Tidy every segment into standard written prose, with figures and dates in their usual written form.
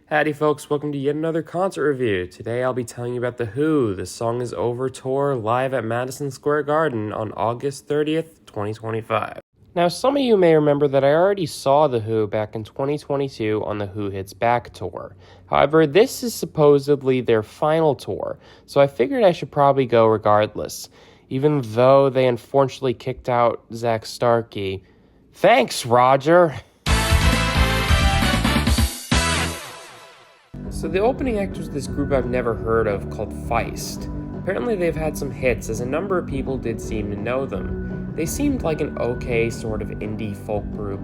Howdy folks, welcome to yet another concert review. Today I'll be telling you about The Who. The Song is Over tour live at Madison Square Garden on August 30th, 2025. Now some of you may remember that I already saw The Who back in 2022 on the Who Hits Back tour. However, this is supposedly their final tour, so I figured I should probably go regardless. Even though they unfortunately kicked out Zach Starkey. Thanks, Roger! So the opening act was this group I've never heard of called Feist. Apparently they've had some hits, as a number of people did seem to know them. They seemed like an okay sort of indie folk group.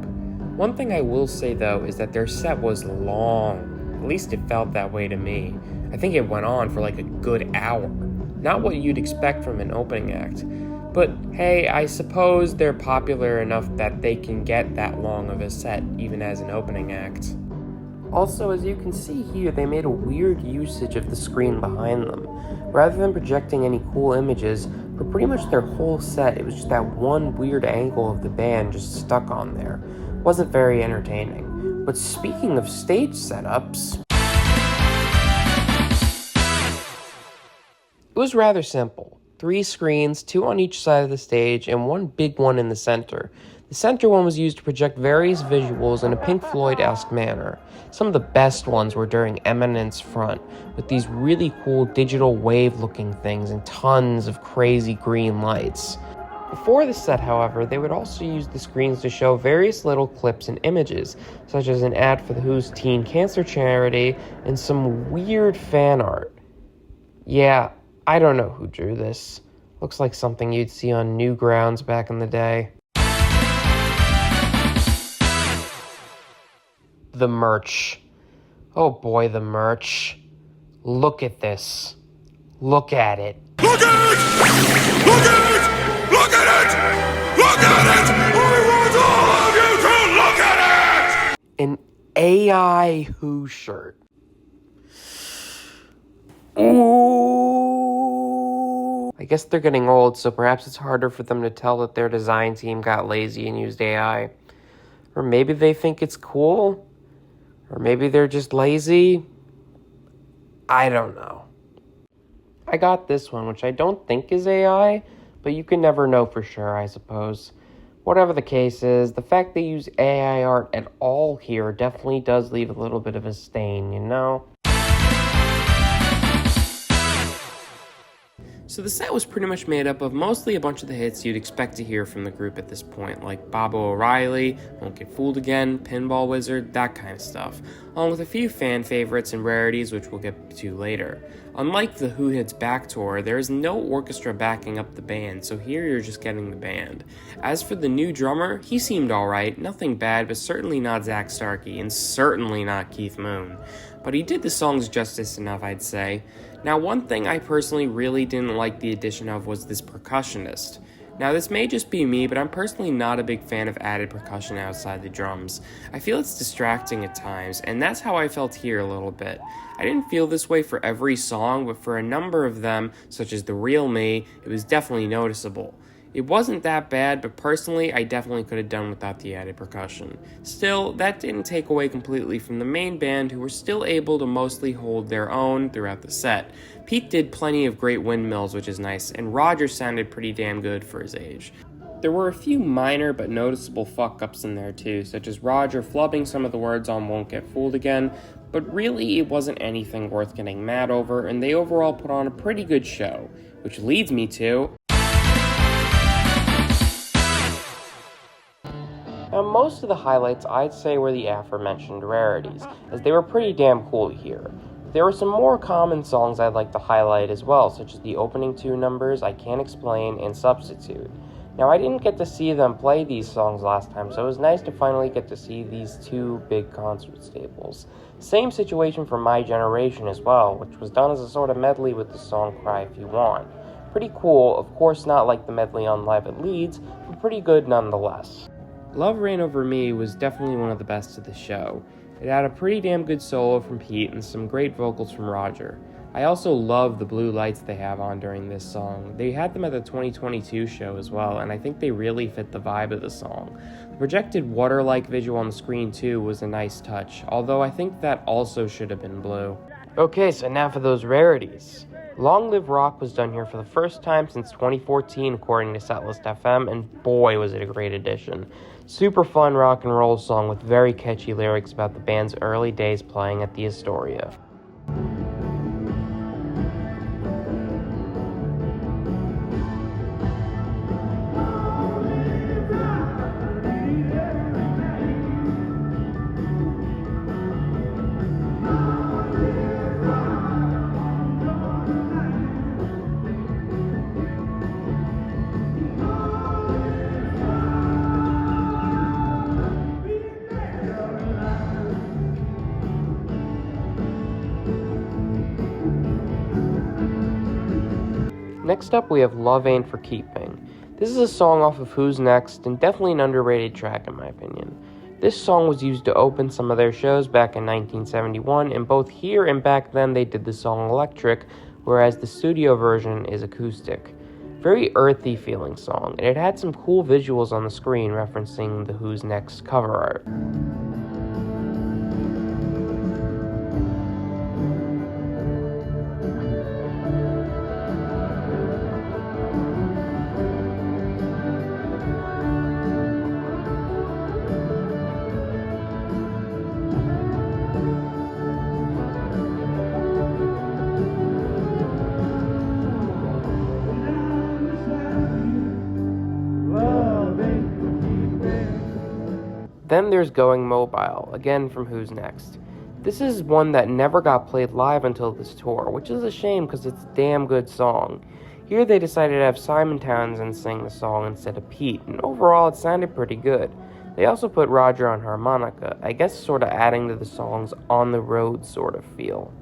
One thing I will say though is that their set was long. At least it felt that way to me. I think it went on for like a good hour. Not what you'd expect from an opening act. But hey, I suppose they're popular enough that they can get that long of a set even as an opening act. Also, as you can see here, they made a weird usage of the screen behind them. Rather than projecting any cool images, for pretty much their whole set, it was just that one weird angle of the band just stuck on there. Wasn't very entertaining. But speaking of stage setups, it was rather simple. 3 screens, 2 on each side of the stage, and one big one in the center. The center one was used to project various visuals in a Pink Floyd-esque manner. Some of the best ones were during Eminence's front, with these really cool digital wave-looking things and tons of crazy green lights. Before the set, however, they would also use the screens to show various little clips and images, such as an ad for the Who's teen cancer charity and some weird fan art. Yeah, I don't know who drew this. Looks like something you'd see on Newgrounds back in the day. The merch. Oh boy, the merch. Look at this. Look at it. Look at it! Look at it! Look at it! Look at it! I want all of you to look at it! An AI Who shirt. Ooh. I guess they're getting old, so perhaps it's harder for them to tell that their design team got lazy and used AI. Or maybe they think it's cool. Or maybe they're just lazy. I don't know. I got this one, which I don't think is AI, but you can never know for sure, I suppose. Whatever the case is, the fact they use AI art at all here definitely does leave a little bit of a stain, you know? So the set was pretty much made up of mostly a bunch of the hits you'd expect to hear from the group at this point, like Bobo O'Reilly, Won't Get Fooled Again, Pinball Wizard, that kind of stuff, along with a few fan favorites and rarities which we'll get to later. Unlike the Who Hits Back tour, there is no orchestra backing up the band, so here you're just getting the band. As for the new drummer, he seemed alright, nothing bad, but certainly not Zach Starkey, and certainly not Keith Moon. But he did the songs justice enough, I'd say. Now, one thing I personally really didn't like the addition of was this percussionist. Now, this may just be me, but I'm personally not a big fan of added percussion outside the drums. I feel it's distracting at times, and that's how I felt here a little bit. I didn't feel this way for every song, but for a number of them, such as The Real Me, it was definitely noticeable. It wasn't that bad, but personally, I definitely could have done without the added percussion. Still, that didn't take away completely from the main band, who were still able to mostly hold their own throughout the set. Pete did plenty of great windmills, which is nice, and Roger sounded pretty damn good for his age. There were a few minor but noticeable fuck-ups in there too, such as Roger flubbing some of the words on Won't Get Fooled Again, but really it wasn't anything worth getting mad over, and they overall put on a pretty good show. Which leads me to... Now, most of the highlights I'd say were the aforementioned rarities, as they were pretty damn cool here. There were some more common songs I'd like to highlight as well, such as the opening 2 numbers, I Can't Explain, and Substitute. Now, I didn't get to see them play these songs last time, so it was nice to finally get to see these 2 big concert staples. Same situation for My Generation as well, which was done as a sort of medley with the song Cry If You Want. Pretty cool, of course not like the medley on Live at Leeds, but pretty good nonetheless. Love Reign Over Me was definitely one of the best of the show. It had a pretty damn good solo from Pete and some great vocals from Roger. I also love the blue lights they have on during this song. They had them at the 2022 show as well, and I think they really fit the vibe of the song. The projected water-like visual on the screen too was a nice touch, although I think that also should have been blue. Okay, so now for those rarities. Long Live Rock was done here for the first time since 2014 according to Setlist FM, and boy was it a great addition. Super fun rock and roll song with very catchy lyrics about the band's early days playing at the Astoria. Next up, we have Love Ain't For Keeping. This is a song off of Who's Next, and definitely an underrated track in my opinion. This song was used to open some of their shows back in 1971, and both here and back then they did the song electric, whereas the studio version is acoustic. Very earthy feeling song, and it had some cool visuals on the screen referencing the Who's Next cover art. Then there's Going Mobile, again from Who's Next. This is one that never got played live until this tour, which is a shame because it's a damn good song. Here they decided to have Simon Townsend sing the song instead of Pete, and overall it sounded pretty good. They also put Roger on harmonica, I guess sort of adding to the song's on the road sort of feel.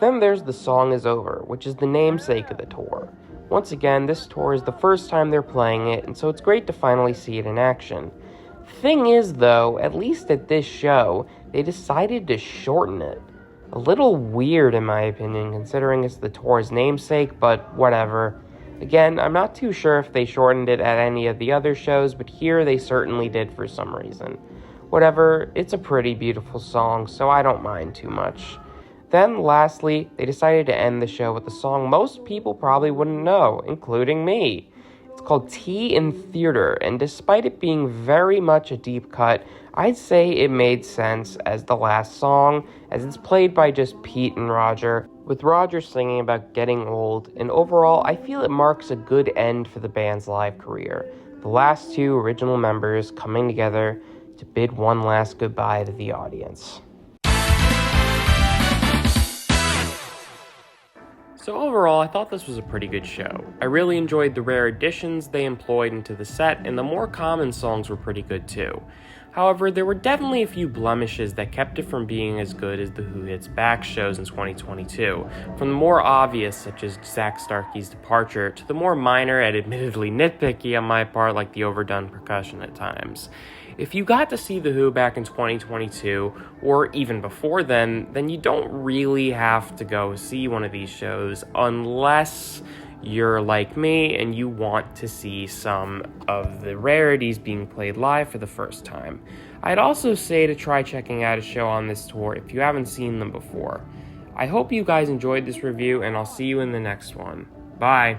Then there's The Song Is Over, which is the namesake of the tour. Once again, this tour is the first time they're playing it, and so it's great to finally see it in action. Thing is, though, at least at this show, they decided to shorten it. A little weird in my opinion, considering it's the tour's namesake, but whatever. Again, I'm not too sure if they shortened it at any of the other shows, but here they certainly did for some reason. Whatever, it's a pretty beautiful song, so I don't mind too much. Then, lastly, they decided to end the show with a song most people probably wouldn't know, including me. It's called Tea in Theater, and despite it being very much a deep cut, I'd say it made sense as the last song, as it's played by just Pete and Roger, with Roger singing about getting old, and overall, I feel it marks a good end for the band's live career. The last two original members coming together to bid one last goodbye to the audience. So overall, I thought this was a pretty good show. I really enjoyed the rare additions they employed into the set, and the more common songs were pretty good too. However, there were definitely a few blemishes that kept it from being as good as the Who Hits Back shows in 2022, from the more obvious, such as Zach Starkey's departure, to the more minor and admittedly nitpicky on my part, like the overdone percussion at times. If you got to see The Who back in 2022, or even before then you don't really have to go see one of these shows unless you're like me and you want to see some of the rarities being played live for the first time. I'd also say to try checking out a show on this tour if you haven't seen them before. I hope you guys enjoyed this review, and I'll see you in the next one. Bye!